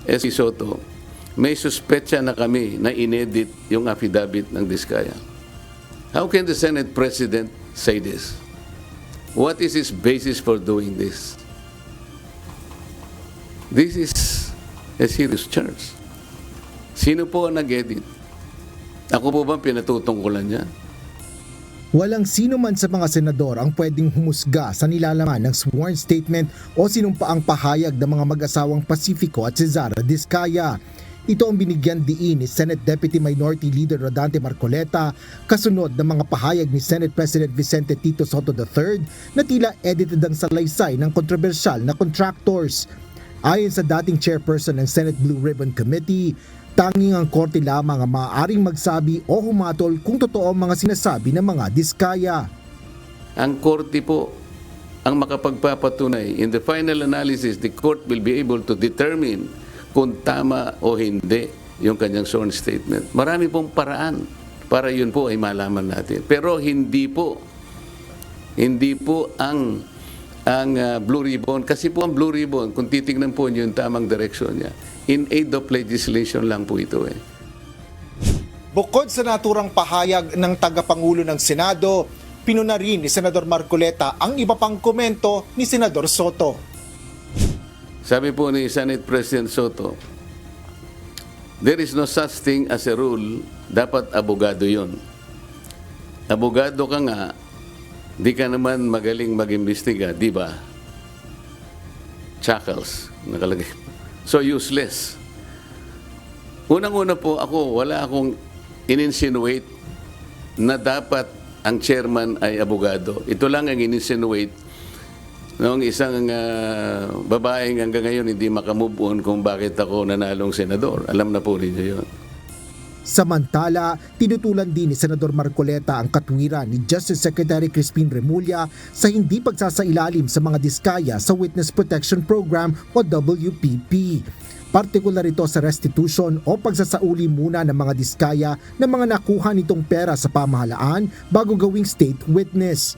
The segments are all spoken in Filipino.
S. Soto, may suspetsa na kami na inedit yung affidavit ng Diskaya. How can the Senate President say this? What is his basis for doing this? This is a serious charge. Sino po ang nag-edit? Ako po ba pinatutungkulan niya? Walang sino man sa mga senador ang pwedeng humusga sa nilalaman ng sworn statement o sinumpaang pahayag ng mga mag-asawang Pacifico at Cesar Diskaya. Ito ang binigyan diin ni Senate Deputy Minority Leader Rodante Marcoleta kasunod ng mga pahayag ni Senate President Vicente Tito Soto III na tila edited ang salaysay ng kontrobersyal na contractors. Ayon sa dating chairperson ng Senate Blue Ribbon Committee, tanging ang korte lamang ang maaaring magsabi o humatol kung totoo ang mga sinasabi ng mga Diskaya. Ang korte po ang makapagpapatunay. In the final analysis, the court will be able to determine kung tama o hindi yung kanyang sworn statement. Marami pong paraan para yun po ay malaman natin. Pero hindi po ang Blue Ribbon, kasi po ang Blue Ribbon, kung titignan po niyo yung tamang direksyon niya, in aid of legislation lang po ito eh. Bukod sa naturang pahayag ng tagapangulo ng Senado, pinuna rin ni Senador Marcoleta ang iba pang komento ni Senador Soto. Sabi po ni Senate President Soto, there is no such thing as a rule, dapat abogado yun. Abogado ka nga, di ka naman magaling mag-imbestiga, di ba? Chuckles, nakalagay. So useless. Unang-una po wala akong in-insinuate na dapat ang chairman ay abogado. Ito lang ang in-insinuate noong isang babaeng hanggang ngayon hindi makamove on kung bakit ako nanalong senador. Alam na po ninyo yun. Samantala, tinutulan din ni Senador Marcoleta ang katwiran ni Justice Secretary Crispin Remulla sa hindi pagsasailalim sa mga Diskaya sa Witness Protection Program o WPP. Partikular ito sa restitution o pagsasauli muna ng mga Diskaya ng mga nakuha nitong pera sa pamahalaan bago gawing state witness.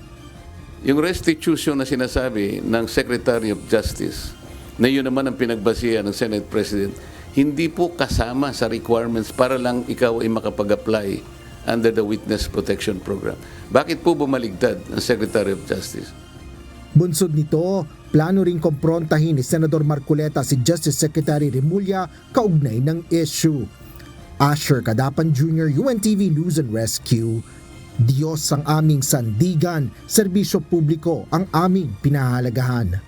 Yung restitution na sinasabi ng Secretary of Justice, na yun naman ang pinagbasihan ng Senate President, hindi po kasama sa requirements para lang ikaw ay makapag-apply under the Witness Protection Program. Bakit po bumaligtad ang Secretary of Justice? Bunsod nito, plano ring komprontahin ni Senador Marcoleta si Justice Secretary Remulla kaugnay ng issue. Asher Cadapan Jr., UNTV News and Rescue. Diyos ang aming sandigan, serbisyo publiko ang aming pinahalagahan.